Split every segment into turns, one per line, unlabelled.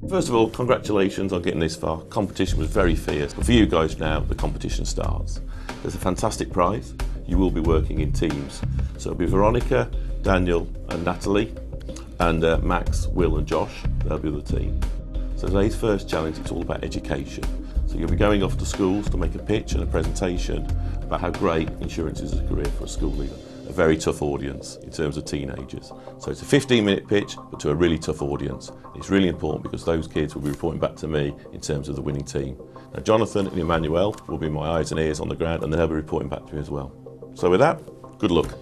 First of all, congratulations on getting this far. Competition was very fierce, but for you guys now, the competition starts. There's a fantastic prize. You will be working in teams. So it'll be Veronica, Daniel and Natalie, and Max, Will and Josh, they'll be the team. So today's first challenge, it's all about education. So you'll be going off to schools to make a pitch and a presentation about how great insurance is as a career for a school leaver. A very tough audience in terms of teenagers. So it's a 15-minute pitch, but to a really tough audience. It's really important because those kids will be reporting back to me in terms of the winning team. Now Jonathan and Emmanuel will be my eyes and ears on the ground, and they'll be reporting back to me as well. So with that, good luck.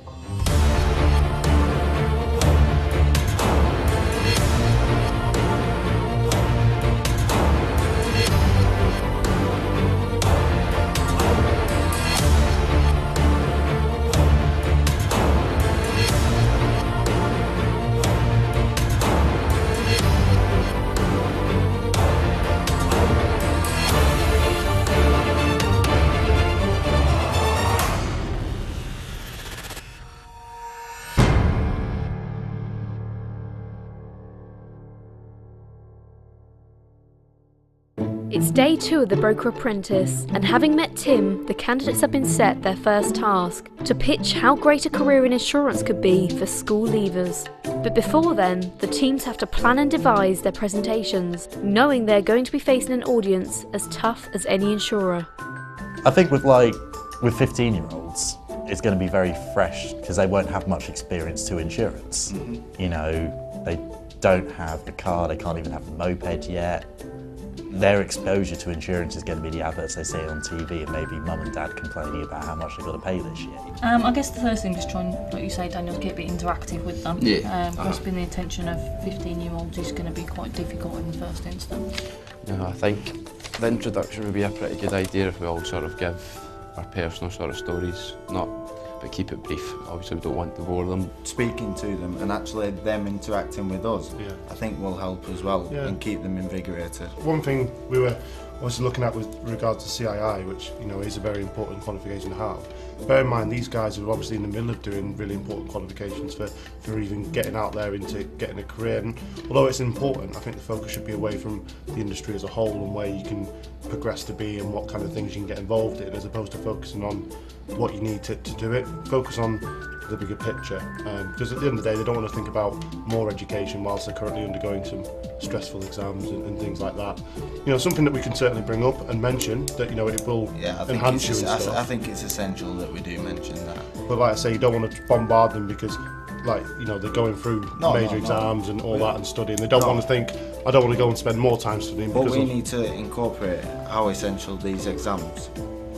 It's day 2 of the Broker Apprentice, and having met Tim, the candidates have been set their first task, to pitch how great a career in insurance could be for school leavers. But before then, the teams have to plan and devise their presentations, knowing they're going to be facing an audience as tough as any insurer.
I think with 15-year-olds, it's going to be very fresh because they won't have much experience to insurance. Mm-hmm. You know, they don't have the car, they can't even have the moped yet. Their exposure to insurance is going to be the adverts they see on TV and maybe mum and dad complaining about how much they've got to pay this year.
I guess the first thing is try and, like you say, Daniel, keep it interactive with them. Yeah. Grasping the attention of 15-year-olds is going to be quite difficult in the first instance.
No, I think the introduction would be a pretty good idea if we all sort of give our personal sort of stories, but keep it brief. Obviously we don't want to bore them.
Speaking to them and actually them interacting with us, I think will help as well and keep them invigorated.
One thing we were obviously looking at with regards to CII, which is a very important qualification to have. Bear in mind these guys are obviously in the middle of doing really important qualifications for even getting out there into getting a career. And although it's important, I think the focus should be away from the industry as a whole and where you can progress to be and what kind of things you can get involved in, as opposed to focusing on what you need to do it. Focus on the bigger picture, because at the end of the day they don't want to think about more education whilst they're currently undergoing some stressful exams and things like that. Something that we can certainly bring up and mention that it will enhance you and stuff.
I think it's essential that we do mention that.
But like I say, you don't want to bombard them because they're going through major exams and all that and studying. They don't want to think, I don't want to go and spend more time studying.
But we need to incorporate how essential these exams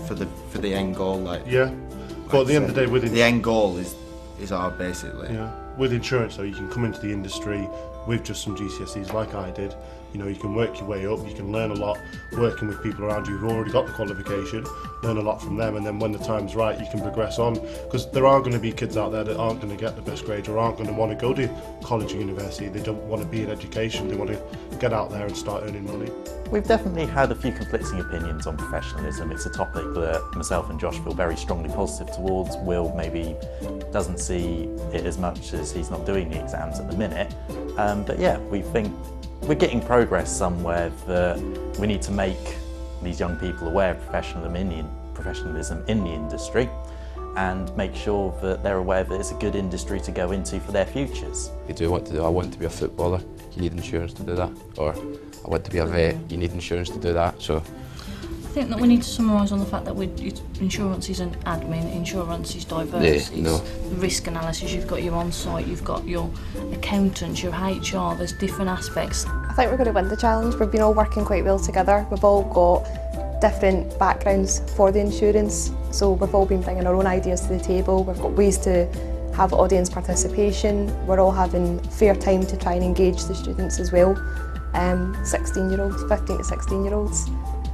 for the end goal.
But at the end of the day,
the end goal is our basically.
Yeah. With insurance though, you can come into the industry with just some GCSEs like I did. You can work your way up, you can learn a lot working with people around you who've already got the qualification, learn a lot from them, and then when the time's right you can progress on, because there are going to be kids out there that aren't going to get the best grades or aren't going to want to go to college or university. They don't want to be in education, they want to get out there and start earning money.
We've definitely had a few conflicting opinions on professionalism. It's a topic that myself and Josh feel very strongly positive towards. Will maybe doesn't see it as much as he's not doing the exams at the minute. But yeah, we think we're getting progress somewhere that we need to make these young people aware of professionalism in the industry and make sure that they're aware that it's a good industry to go into for their futures.
I want to be a footballer, you need insurance to do that. Or I want to be a vet, you need insurance to do that. So
I think that we need to summarise on the fact that insurance isn't admin, insurance is diverse. It's risk analysis, you've got your on-site, you've got your accountants, your HR, there's different aspects.
I think we're going to win the challenge. We've been all working quite well together. We've all got different backgrounds for the insurance, so we've all been bringing our own ideas to the table. We've got ways to have audience participation. We're all having fair time to try and engage the students as well. 16-year-olds, 15 to 16-year-olds.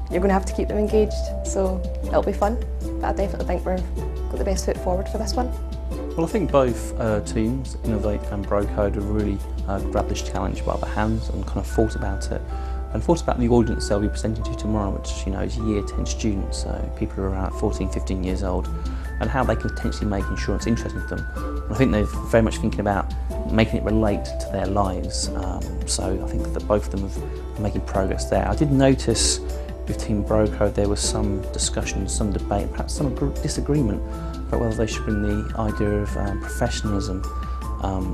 You're going to have to keep them engaged, so it'll be fun. But I definitely think we've got the best foot forward for this one.
Well, I think both teams, Innovate and Brocode, have really grabbed this challenge by the hands and kind of thought about it. And thought about the audience they'll be presenting to tomorrow, which is year 10 students, so people who are around 14, 15 years old. and how they can potentially make insurance interesting to them. And I think they're very much thinking about making it relate to their lives. So I think that both of them are making progress there. I did notice with Team Broco there was some discussion, some debate, perhaps some disagreement about whether they should bring the idea of professionalism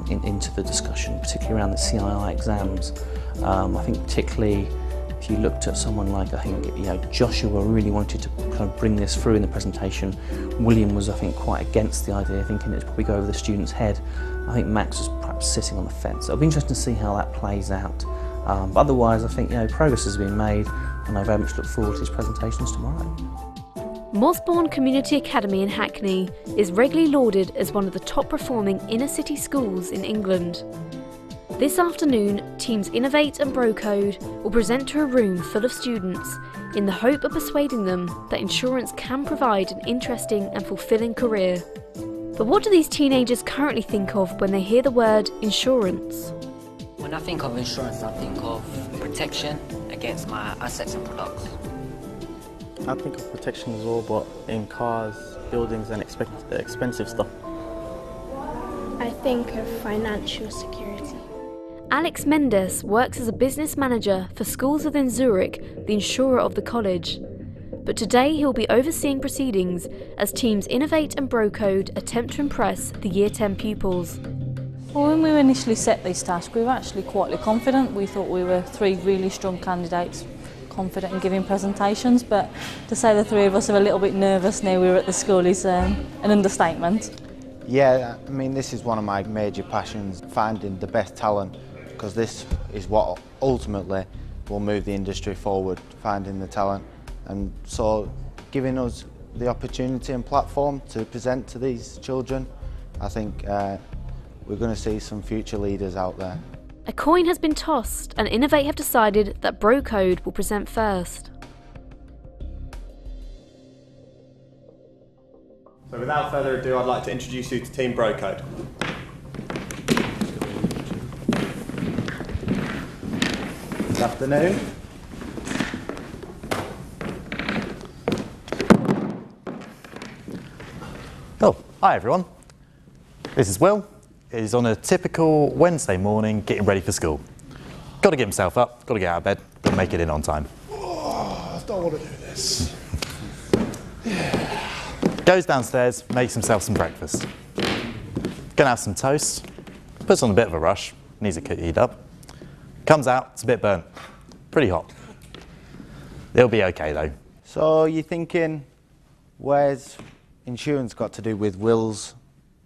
into the discussion, particularly around the CII exams. I think particularly if you looked at someone like, I think, Joshua really wanted to kind of bring this through in the presentation. William was, I think, quite against the idea, thinking it'd probably go over the student's head. I think Max was perhaps sitting on the fence. It'll be interesting to see how that plays out. But otherwise, I think progress has been made, and I very much look forward to his presentations tomorrow.
Mossbourne Community Academy in Hackney is regularly lauded as one of the top performing inner city schools in England. This afternoon, teams Innovate and Brocode will present to a room full of students in the hope of persuading them that insurance can provide an interesting and fulfilling career. But what do these teenagers currently think of when they hear the word insurance?
When I think of insurance, I think of protection against my assets and products.
I think of protection as well, but in cars, buildings and expensive stuff.
I think of financial security.
Alex Mendes works as a business manager for schools within Zurich, the insurer of the college. But today he'll be overseeing proceedings as teams Innovate and Brocode attempt to impress the Year 10 pupils.
Well, when we initially set these tasks, we were actually quite confident. We thought we were 3 really strong candidates, confident in giving presentations, but to say the 3 of us are a little bit nervous now we're at the school is an understatement.
Yeah, I mean, this is one of my major passions, finding the best talent, because this is what ultimately will move the industry forward, finding the talent. And so giving us the opportunity and platform to present to these children, I think we're going to see some future leaders out there.
A coin has been tossed and Innovate have decided that Brocode will present first.
So without further ado, I'd like to introduce you to Team Brocode. Good afternoon.
Oh, hi everyone. This is Will. He's on a typical Wednesday morning getting ready for school. Got to get himself up, got to get out of bed, and make it in on time.
Oh, I don't want to do this.
Goes downstairs, makes himself some breakfast. Gonna have some toast, puts on a bit of a rush, needs it heat up. Comes out, it's a bit burnt, pretty hot. It'll be okay though.
So you're thinking, where's insurance got to do with Will's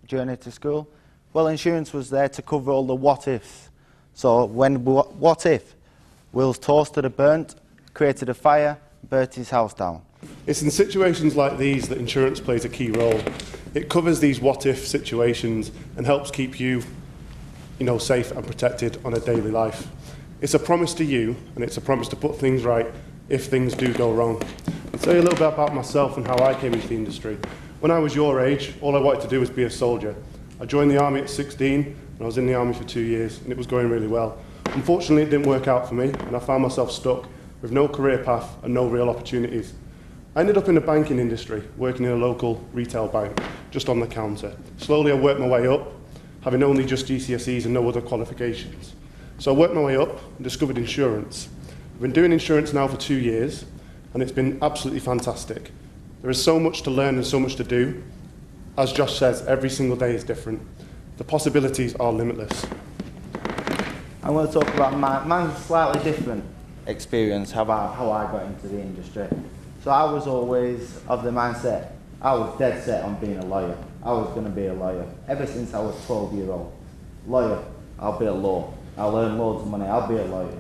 journey to school? Well, insurance was there to cover all the what ifs. So when what if Will's toaster had burnt, created a fire, burnt his house down?
It's in situations like these that insurance plays a key role. It covers these what-if situations and helps keep you, safe and protected on a daily life. It's a promise to you, and it's a promise to put things right if things do go wrong. I'll tell you a little bit about myself and how I came into the industry. When I was your age, all I wanted to do was be a soldier. I joined the army at 16, and I was in the army for 2 years, and it was going really well. Unfortunately, it didn't work out for me, and I found myself stuck with no career path and no real opportunities. I ended up in the banking industry, working in a local retail bank, just on the counter. Slowly I worked my way up, having only just GCSEs and no other qualifications. So I worked my way up and discovered insurance. I've been doing insurance now for 2 years, and it's been absolutely fantastic. There is so much to learn and so much to do. As Josh says, every single day is different. The possibilities are limitless.
I'm going to talk about mine's slightly different experience, how I got into the industry. So I was always of the mindset, I was dead set on being a lawyer. I was going to be a lawyer. Ever since I was 12-year-old. Lawyer, I'll be a law. I'll earn loads of money, I'll be a lawyer.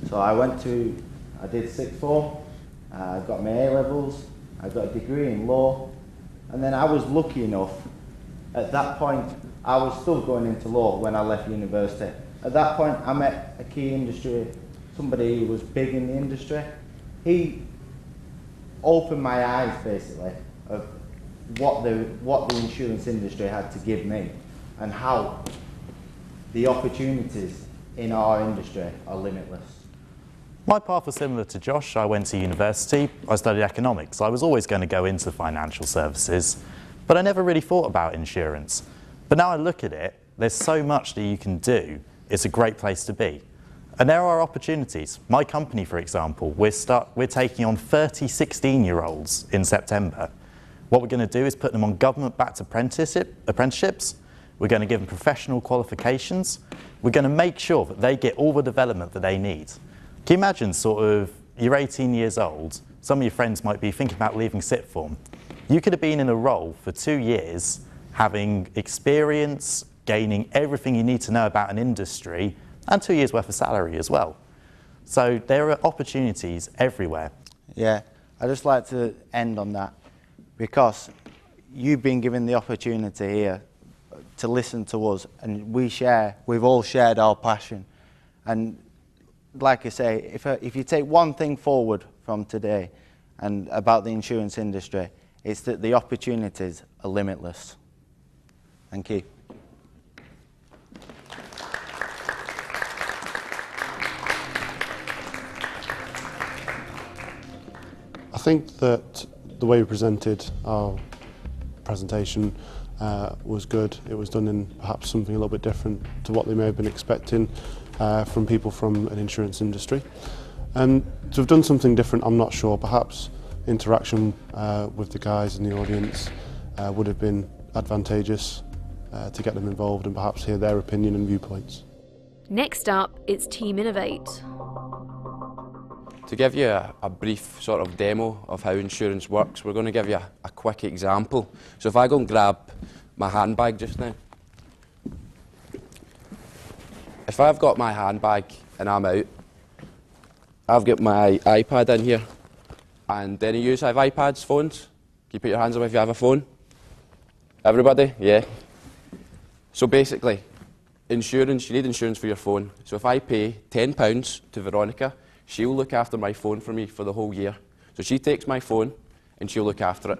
So I did sixth form, I got my A-levels, I got a degree in law, and then I was lucky enough, at that point, I was still going into law when I left university. At that point, I met a key industry, somebody who was big in the industry. He opened my eyes, basically, of what the insurance industry had to give me and how the opportunities in our industry are limitless.
My path was similar to Josh. I went to university, I studied economics. I was always going to go into financial services, but I never really thought about insurance. But now I look at it, there's so much that you can do. It's a great place to be. And there are opportunities. My company, for example, we're taking on 30 16-year-olds in September. What we're going to do is put them on government-backed apprenticeships. We're going to give them professional qualifications. We're going to make sure that they get all the development that they need. Can you imagine sort of, you're 18 years old, some of your friends might be thinking about leaving sixth form. You could have been in a role for 2 years, having experience, gaining everything you need to know about an industry, and 2 years worth of salary as well. So there are opportunities everywhere.
Yeah, I'd just like to end on that, because you've been given the opportunity here to listen to us, and we've all shared our passion. And like I say, if you take one thing forward from today and about the insurance industry, it's that the opportunities are limitless. Thank you.
I think that the way we presented our presentation was good. It was done in perhaps something a little bit different to what they may have been expecting from people from an insurance industry. And to have done something different, I'm not sure. Perhaps interaction with the guys in the audience would have been advantageous to get them involved and perhaps hear their opinion and viewpoints.
Next up, it's Team Innovate.
To give you a brief sort of demo of how insurance works, we're going to give you a quick example. So if I go and grab my handbag just now, if I've got my handbag and I'm out, I've got my iPad in here, and any of you have iPads, phones? Can you put your hands up if you have a phone? Everybody? Yeah. So basically, insurance, you need insurance for your phone. So if I pay £10 to Veronica, she'll look after my phone for me for the whole year. So she takes my phone and she'll look after it.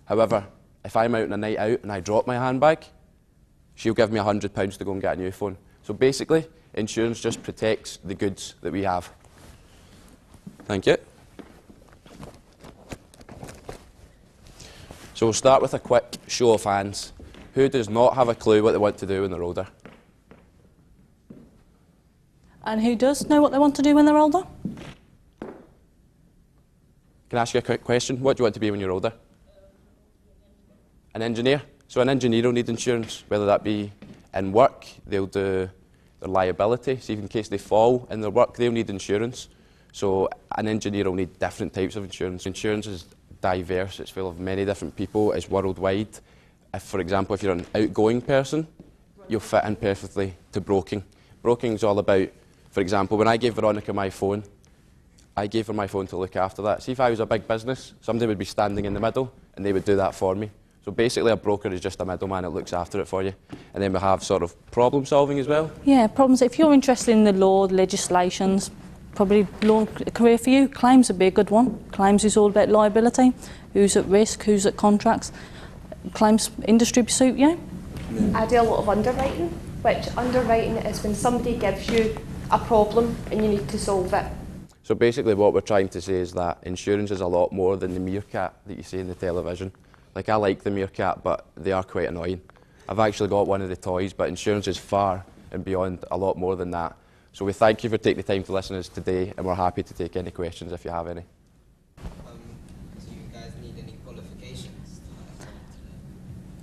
However, if I'm out on a night out and I drop my handbag, she'll give me £100 to go and get a new phone. So basically, insurance just protects the goods that we have. Thank you. So we'll start with a quick show of hands. Who does not have a clue what they want to do when they're older?
And who does know what they want to do when they're older?
Can I ask you a quick question? What do you want to be when you're older? An engineer. So an engineer will need insurance, whether that be in work, they'll do their liability, so in case they fall in their work, they'll need insurance. So an engineer will need different types of insurance. Insurance is diverse, it's full of many different people, it's worldwide. If, for example, if you're an outgoing person, you'll fit in perfectly to broking. Broking is all about, for example, when I gave Veronica my phone, I gave her my phone to look after that. See, if I was a big business, somebody would be standing in the middle and they would do that for me. So basically a broker is just a middleman that looks after it for you. And then we have sort of problem solving as well.
Yeah, problems. If you're interested in the law, the legislations, probably law career for you, claims would be a good one. Claims is all about liability, who's at risk, who's at contracts. Claims industry suit you?
Yeah. I do a lot of underwriting, which underwriting is when somebody gives you a problem and you need to solve it.
So basically what we're trying to say is that insurance is a lot more than the meerkat that you see in the television. Like, I like the meerkat, but they are quite annoying. I've actually got one of the toys, but insurance is far and beyond a lot more than that. So we thank you for taking the time to listen to us today, and we're happy to take any questions if you have any.
Do you guys need any qualifications?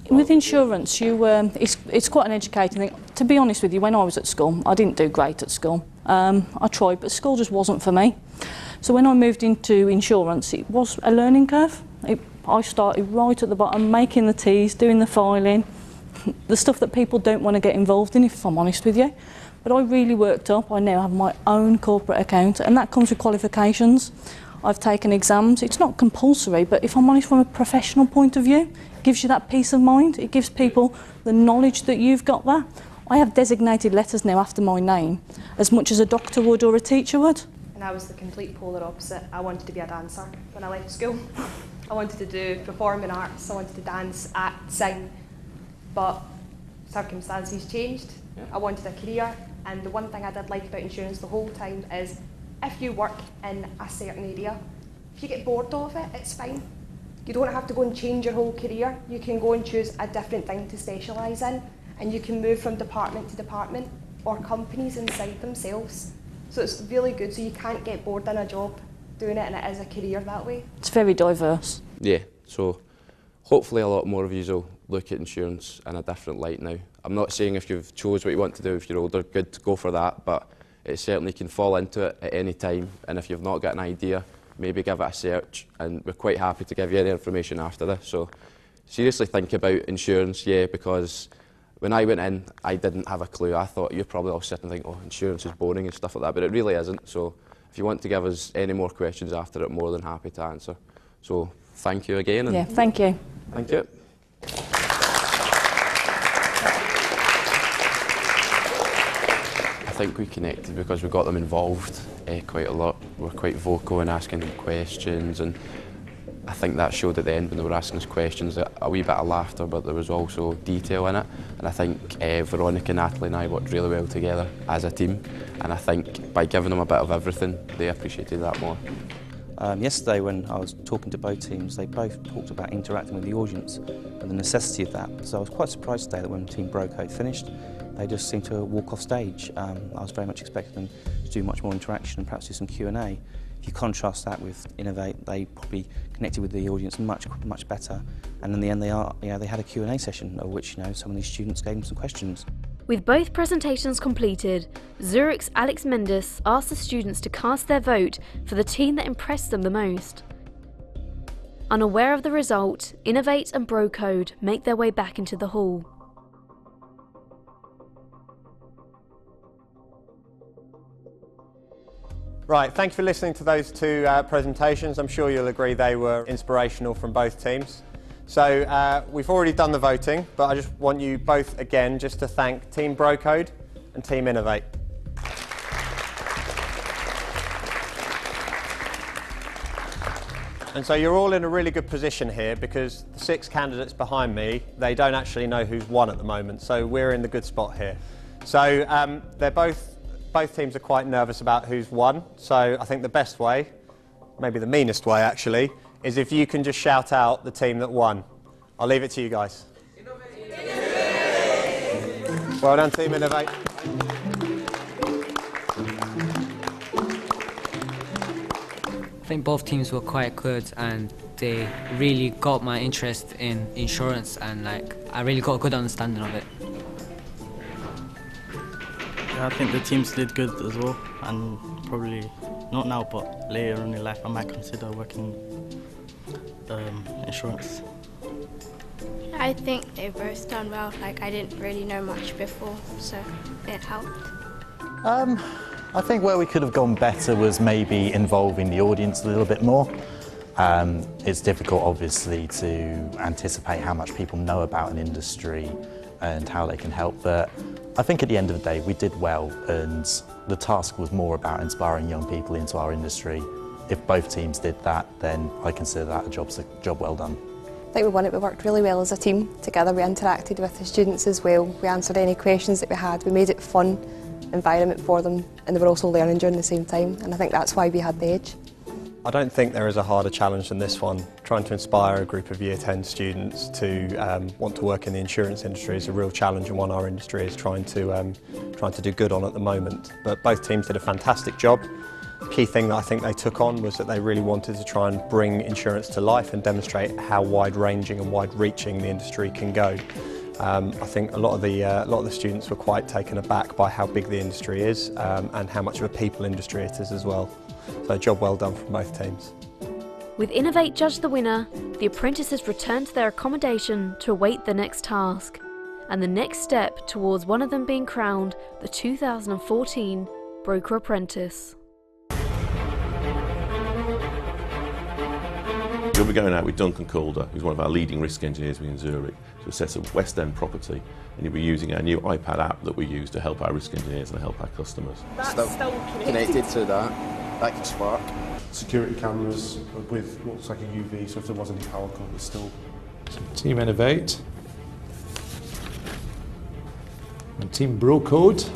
With insurance, it's quite an educating thing. To be honest with you, when I was at school, I didn't do great at school. I tried, but school just wasn't for me. So when I moved into insurance, it was a learning curve. I started right at the bottom, making the T's, doing the filing, the stuff that people don't want to get involved in, if I'm honest with you. But I really worked up. I now have my own corporate account, and that comes with qualifications. I've taken exams. It's not compulsory, but if I'm honest, from a professional point of view, it gives you that peace of mind. It gives people the knowledge that you've got that. I have designated letters now after my name, as much as a doctor would or a teacher would.
And I was the complete polar opposite. I wanted to be a dancer when I left school. I wanted to do performing arts, I wanted to dance, act, sing, but circumstances changed. I wanted a career, and the one thing I did like about insurance the whole time is if you work in a certain area, if you get bored of it, it's fine. You don't have to go and change your whole career. You can go and choose a different thing to specialise in, and you can move from department to department or companies inside themselves. So it's really good, so you can't get bored in a job doing it, and it is a career that way.
It's very diverse.
Yeah, so hopefully a lot more of you will look at insurance in a different light now. I'm not saying if you've chose what you want to do, if you're older, good to go for that, but it certainly can fall into it at any time, and if you've not got an idea, maybe give it a search, and we're quite happy to give you any information after this. So seriously think about insurance, yeah, because when I went in, I didn't have a clue. I thought you're probably all sitting and thinking, oh, insurance is boring and stuff like that, but it really isn't. So if you want to give us any more questions after it, more than happy to answer. So thank you again. And
yeah, thank you.
Thank you. I think we connected because we got them involved quite a lot. We were quite vocal in asking them questions, and I think that showed at the end when they were asking us questions a wee bit of laughter, but there was also detail in it. And I think Veronica, Natalie and I worked really well together as a team, and I think by giving them a bit of everything, they appreciated that more.
Yesterday when I was talking to both teams, they both talked about interacting with the audience and the necessity of that. So I was quite surprised today that when Team Broco finished, they just seemed to walk off stage. I was very much expecting them to do much more interaction and perhaps do some Q&A. If you contrast that with Innovate, they probably connected with the audience much better. And in the end, they had a Q&A session, of which some of these students gave them some questions.
With both presentations completed, Zurich's Alex Mendes asked the students to cast their vote for the team that impressed them the most. Unaware of the result, Innovate and Brocode make their way back into the hall.
Right, thank you for listening to those two presentations. I'm sure you'll agree they were inspirational from both teams. So we've already done the voting, but I just want you both again just to thank Team Brocode and Team Innovate. And so you're all in a really good position here because the 6 candidates behind me, they don't actually know who's won at the moment, so we're in the good spot here. So both teams are quite nervous about who's won, so I think the best way, maybe the meanest way actually, is if you can just shout out the team that won. I'll leave it to you guys. Innovate. Well done, Team Innovate.
I think both teams were quite good and they really got my interest in insurance, and I really got a good understanding of it.
Yeah, I think the teams did good as well, and probably not now but later on in life I might consider working insurance.
I think they both done well. I didn't really know much before, so it helped.
I think where we could have gone better was maybe involving the audience a little bit more. It's difficult, obviously, to anticipate how much people know about an industry and how they can help, but I think at the end of the day we did well, and the task was more about inspiring young people into our industry. If both teams did that, then I consider that a job well done.
I think we won it. We worked really well as a team together. We interacted with the students as well. We answered any questions that we had. We made it a fun environment for them, and they were also learning during the same time, and I think that's why we had the edge.
I don't think there is a harder challenge than this one. Trying to inspire a group of Year 10 students to want to work in the insurance industry is a real challenge, and one our industry is trying to do good on at the moment. But both teams did a fantastic job. The key thing that I think they took on was that they really wanted to try and bring insurance to life and demonstrate how wide-ranging and wide-reaching the industry can go. I think a lot of the students were quite taken aback by how big the industry is and how much of a people industry it is as well. So job well done from both teams.
With Innovate judged the winner, the apprentices returned to their accommodation to await the next task, and the next step towards one of them being crowned the 2014 Broker Apprentice.
You'll be going out with Duncan Calder, who's one of our leading risk engineers within Zurich, to assess a West End property, and you'll be using our new iPad app that we use to help our risk engineers and help our customers.
That's still connected to that can spark.
Security cameras with what looks like a UV, so if there was any power cut, it's still...
Team Innovate and Team Brocode.